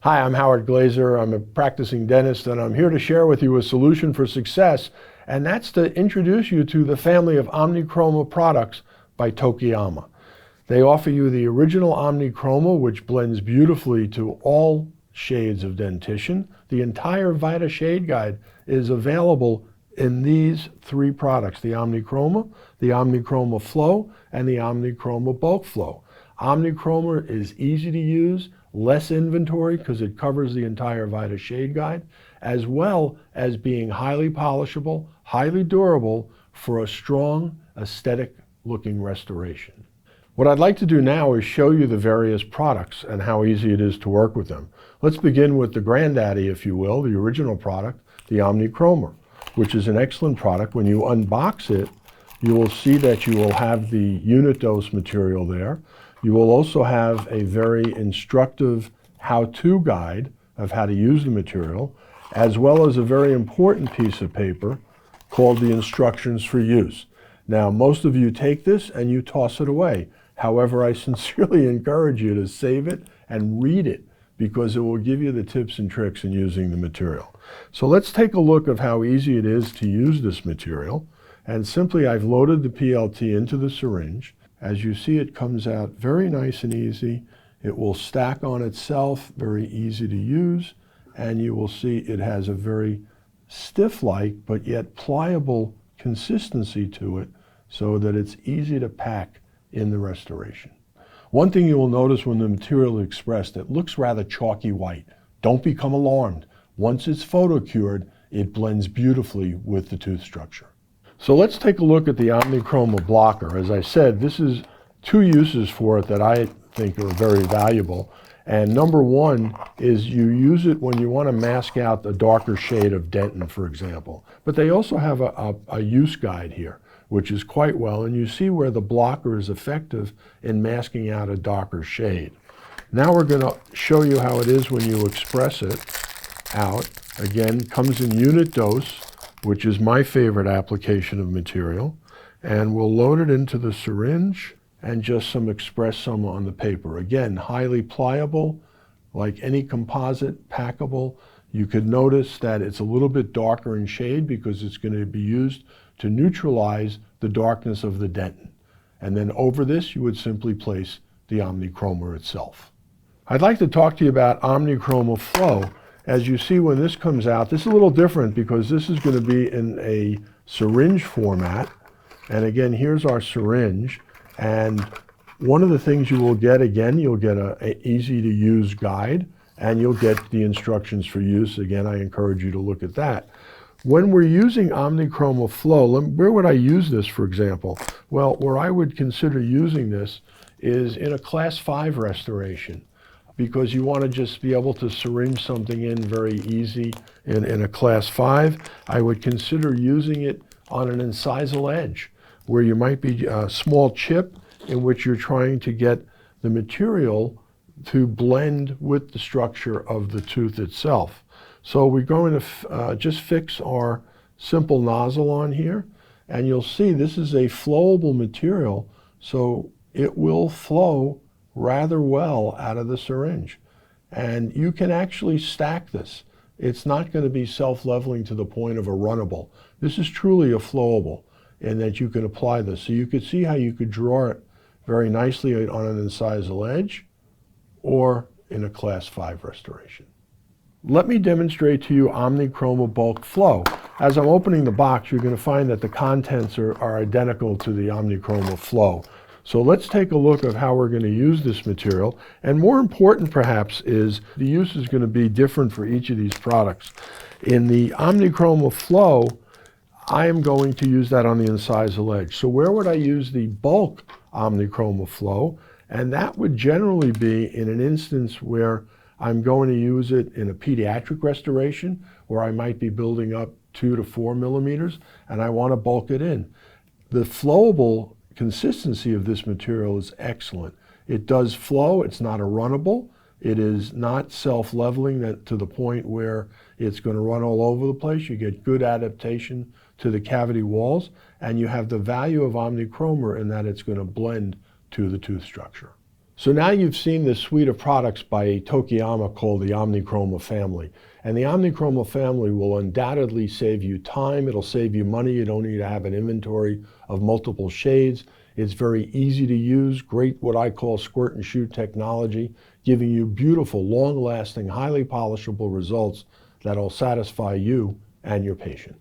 Hi, I'm Howard Glazer. I'm a practicing dentist, and I'm here to share with you a solution for success, and that's to introduce you to the family of OMNICHROMA products by Tokuyama. They offer you the original OMNICHROMA, which blends beautifully to all shades of dentition. The entire Vita Shade Guide is available in these three products: the OMNICHROMA Flow, and the OMNICHROMA Bulk Flow. OMNICHROMA is easy to use, less inventory because it covers the entire Vita Shade Guide, as well as being highly polishable, highly durable for a strong, aesthetic-looking restoration. What I'd like to do now is show you the various products and how easy it is to work with them. Let's begin with the granddaddy, if you will, the original product, the OMNICHROMA, which is an excellent product. When you unbox it, you will see that you will have the unit dose material there. You will also have a very instructive how-to guide of how to use the material, as well as a very important piece of paper called the instructions for use. Now, most of you take this and you toss it away. However, I sincerely encourage you to save it and read it, because it will give you the tips and tricks in using the material. So let's take a look at how easy it is to use this material. And simply, I've loaded the PLT into the syringe. As you see, it comes out very nice and easy. It will stack on itself, very easy to use, and you will see it has a very stiff-like but yet pliable consistency to it, so that it's easy to pack in the restoration. One thing you will notice when the material is expressed, it looks rather chalky white. Don't become alarmed. Once it's photo-cured, it blends beautifully with the tooth structure. So let's take a look at the OMNICHROMA blocker. As I said, this is two uses for it that I think are very valuable. And number one is you use it when you want to mask out a darker shade of dentin, for example. But they also have a use guide here, which is quite well. And you see where the blocker is effective in masking out a darker shade. Now we're going to show you how it is when you express it out. Again, comes in unit dose, which is my favorite application of material, and we'll load it into the syringe and just express some on the paper. Again, highly pliable, like any composite, packable. You could notice that it's a little bit darker in shade because it's going to be used to neutralize the darkness of the dentin. And then over this, you would simply place the OMNICHROMA itself. I'd like to talk to you about OMNICHROMA Flow. As you see, when this comes out, this is a little different because this is going to be in a syringe format. And again, here's our syringe. And one of the things you will get, again, you'll get an easy to use guide, and you'll get the instructions for use. Again, I encourage you to look at that. When we're using OMNICHROMA Flow, where would I use this, for example? Well, where I would consider using this is in a Class 5 restoration, because you want to just be able to syringe something in very easy in a Class 5. I would consider using it on an incisal edge, where you might be a small chip in which you're trying to get the material to blend with the structure of the tooth itself. So we're going to just fix our simple nozzle on here, and you'll see this is a flowable material, so it will flow rather well out of the syringe. And you can actually stack this. It's not going to be self-leveling to the point of a runnable. This is truly a flowable, in that you can apply this. So you could see how you could draw it very nicely on an incisal edge or in a Class 5 restoration. Let me demonstrate to you OMNICHROMA Bulk Flow. As I'm opening the box, you're going to find that the contents are identical to the OMNICHROMA Flow. So let's take a look at how we're going to use this material. And more important, perhaps, is the use is going to be different for each of these products. In the OMNICHROMA Flow, I am going to use that on the incisal edge. So where would I use the bulk OMNICHROMA Flow? And that would generally be in an instance where I'm going to use it in a pediatric restoration, where I might be building up 2 to 4 millimeters, and I want to bulk it in. The flowable consistency of this material is excellent. It does flow. It's not a runnable. It is not self-leveling to the point where it's going to run all over the place. You get good adaptation to the cavity walls, and you have the value of OMNICHROMA in that it's going to blend to the tooth structure. So now you've seen this suite of products by Tokuyama called the OMNICHROMA family. And the OMNICHROMA family will undoubtedly save you time. It'll save you money. You don't need to have an inventory of multiple shades. It's very easy to use, great what I call squirt and shoot technology, giving you beautiful, long-lasting, highly polishable results that'll satisfy you and your patient.